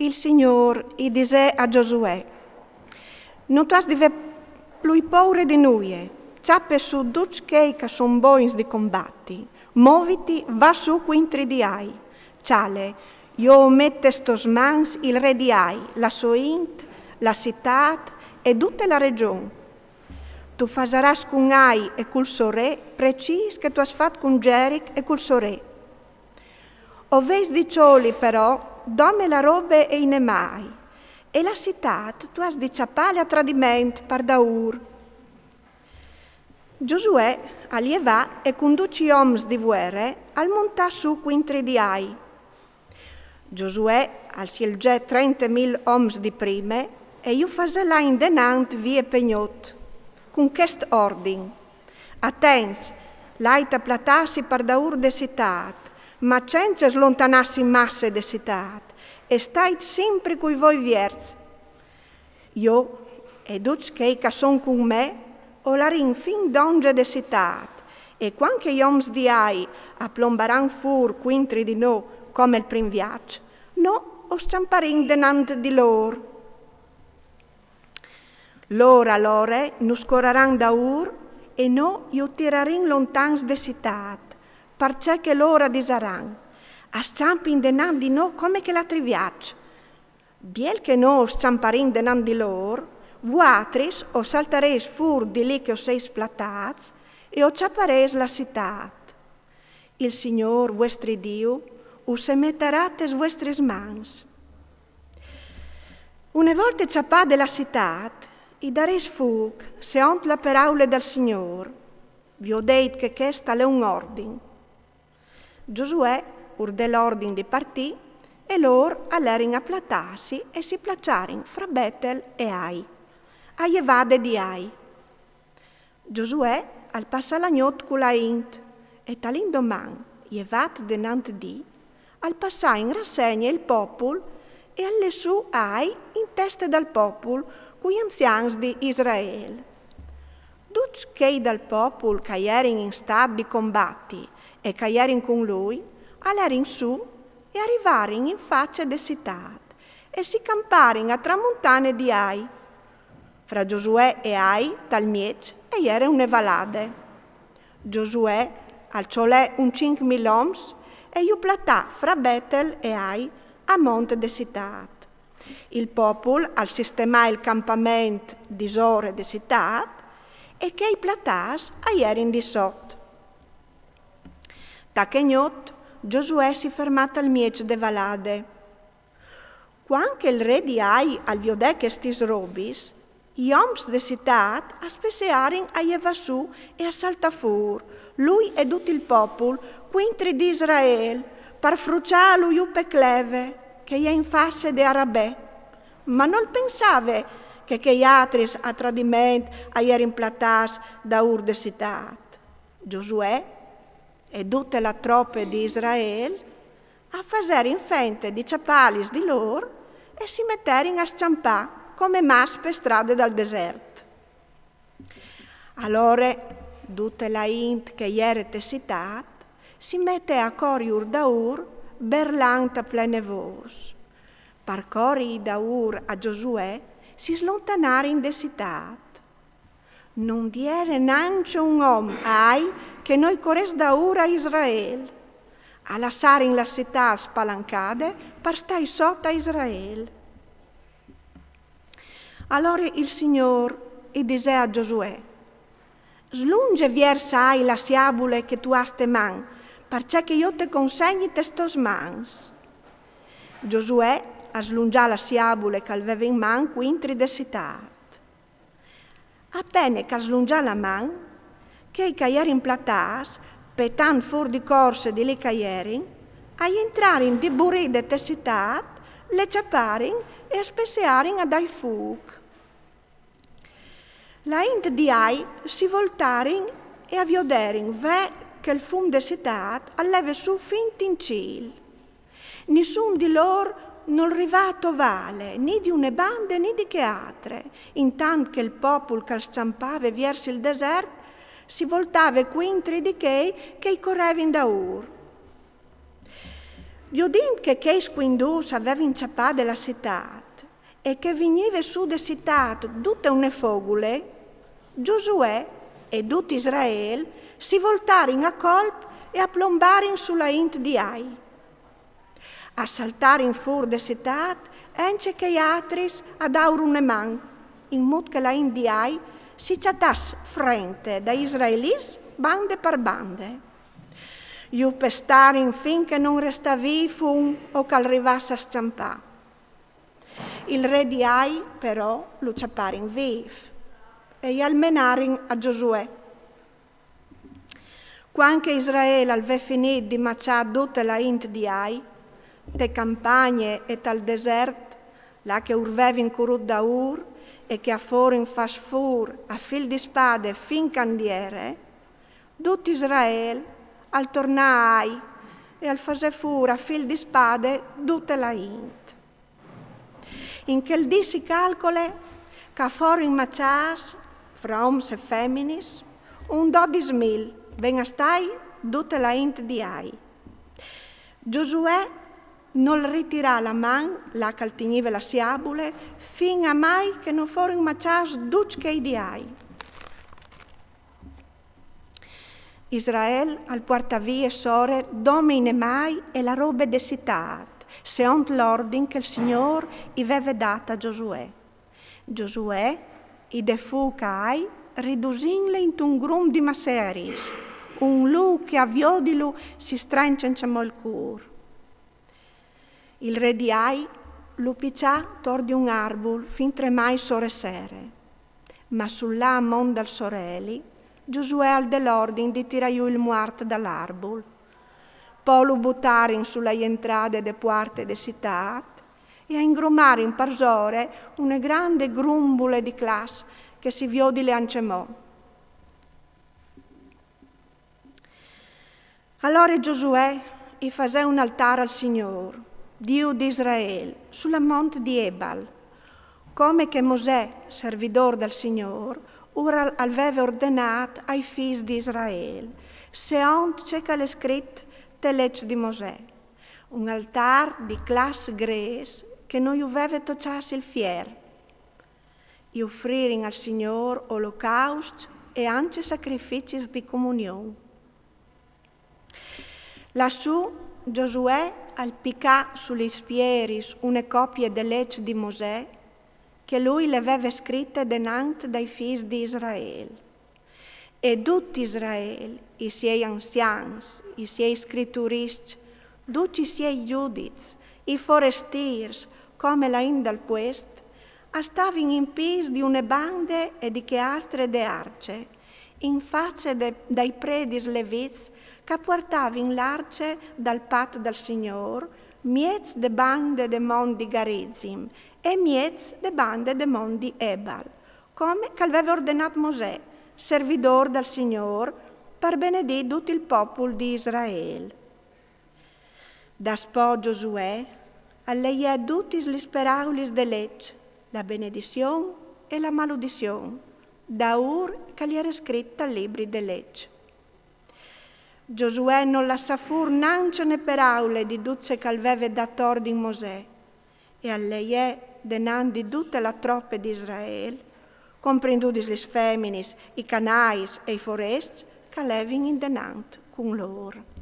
il Signore gli disse a Giosuè: non tu has di aver più paura di noi, ciappe su tutti che sono buoni di combatti, muoviti, va su quintri di ai, ciale, io mette stos mans il re di ai, la soint, la città e tutta la regione. Tu fasaras con ai e col suo re, precis che tu has fatto con Geric e col suo re. O ves di cioli però, dome la robe e in mai, e la città tu has di ciappale a tradimento par daur. Giosuè alieva e conduci oms di guerre al montà su quintri di ai. Giosuè al sielge 30.000 oms di prime e io fasela in denant vie pegnot, con quest ordin. Attens, l'aita platassi par daur de città, ma senza slontanassi masse de città, e stait sempre coi voi vierz. Io, e tutti che son con me, o la rin fin d'onge de città, e quanche gli oms di ai aplombaran fur quintri di no, come il prim viaggio, no, o sciamparin denant di lor. Lor allora nus correran da ur, e no, io tirarin lontans de città, perché che l'ora disaran, a sciampin denant di no come che la triviac. Biel che no sciamparin denant di lor, vuatris o saltares fur di lì che o seis platats e o ciappares la città. Il Signor, vostri Dio, us se metterat vostres mans. Una volta ciappate la città, i dares fug, se ont la paraula del Signor. Vi ho detto che questa è un ordine. Giosuè urde l'ordine di partì e loro all'erin a platarsi e si placiarin fra Betel e Ai, a Jevade di Ai. Giosuè al passa l'agnot con la int e talindoman Jevad denant di al passà in rassegna il popolo e alle su Ai in testa dal popolo cui anzians di Israele. Tutti che dal popolo che erin in stato di combatti e che erin con lui, all'erin su e arrivarin in faccia de città e si camparin a tramontane di Ai. Fra Giosuè e Ai, tal miec, e era une valade. Giosuè al ciolè un 5.000 oms e io platà fra Betel e Ai a monte de città. Il popolo al sistema il campamento di Zore de città e che i platàs a erin di sotto. Tachegnot, Giosuè si fermata al miec de valade. Quanche il re di Ai al viodè che stis robis, gli oms de città aspesearin a Jevasu e a Saltafur, lui e tutto il popolo, quintri di Israele, par frucià lui upe cleve, che è in face de Arabè, ma non pensava che gli altri a tradimento a erin platas da ur de città. Giosuè e tutte le troppe di Israele a fazer in fente di ciappalis di loro e si metterin a sciampà come mas per strade dal deserto. Allora, tutte la int che erete città si mette a coriur da ur berlant a plene vos. Par cori da ur a Giosuè si slontanarin de città. Non diere nancio un om ai che noi corres da ur a Israele, a lassarin la città spalancade per stai sotto a Israele. Allora il Signor disse a Giosuè: slunge versa ai la siabule che tu hast man, perché che io te consegni testos mans. Giosuè slungià la siabule che aveva in man quintri de città. Appena che slungià la man, che erin platas, petant fur di corse di lì che erin, a entrarin di burì de te città, le ciapparin e aspesearin a dai fug. La int di Ai si voltarin e avvioderin ve che il fum de città alleve su fin in ciel. Nessun di loro non rivato vale, né di une bande né di che altre, intanto che il popolo che scampava verso il deserto si voltava quintri di che correvin da ur. Viodint che quindus aveva inciappà della città e che veniva su de città tutte une fogule, Giosuè e tutto Israele si voltarono a colp e a plombarono sulla int di Ai. A saltare in fur de città, ence che atris ad aurune man, in mod che la int di Ai si ciatas frente da israelis bande per bande. Io pestarin finché non resta vivo o che arrivasse a sciampà. Il re di Ai, però, lo ciapparin viv e almenarin a Giosuè. Quando Israele aveva finito di mangiare tutta la int di Ai, te campagne e tal desert, là che urvevi in curut da ur e che a fuori in fas fur a fil di spade fin candiere, tutto Israele al tornare Ai e al fase fur a fil di spade tutta la int. In quel dì si calcole che fuori in macias, fra oms e femminis, 12.000 ben stai tutta la int di Ai. Giosuè non ritirà la man, la caltinive la siabule, fin a mai che non fuori in macias ducchei di Ai. Israele al portavie sore domine mai e la robe de citat, seont l'ordine che il Signore i aveva data a Giosuè. Giosuè i defu Ai ridusinle in un grum di maseris, un lu che a viodilu si strancenciamo il cur. Il re di Ai lo piccià tor di un arbol fin tremai sore sere, ma sull'à mon dal sorelli Giosuè al dell'ordine di tiraiu il muart dall'arbol. Poi lo buttarin sulla entrate de puarte de città e a ingrumare in parsore una grande grumbule di classe che si viodi le ancemò. Allora Giosuè i fase un altare al Signore, Dio di Israele, sulla monte di Ebal, come che Mosè, servidor del Signore, ora aveva ordinato ai figli di Israele, seont c'è che è scritto te legge di Mosè, un altare di classe gres che noi aveva tocciato il fier, e offririn al Signore olocausti e anche sacrifici di comunione. Lassù Giosuè al piccà sugli spieris una copia delle leggi di Mosè che lui le aveva scritte denante dai figli di Israele. E tutti Israele, i suoi anziani, i suoi scritturisti, tutti i suoi giudici, i forestiers, come la in dal puest, stavano in pis di une bande e di che altre de arce, in faccia dai predis leviz che portavano l'arce dal patto del Signore, miez de bande de mondi Garizim e miez de bande de mondi Ebal, come che aveva ordinato Mosè, servidor del Signore, per benedire tutto il popolo di Israele. Da spo Giosuè, a lei è tutti gli speraulis de legge, la benedizione e la maledizione, da ur che gli era scritta al libri de legge. Giosuè non la sa fur nancio ne per aule di duce che aveva dato ordine Mosè, e a lei è denandi tutte la troppe di Israele, comprenduti le feminis, i canais e i foresti, che levin in denant con loro.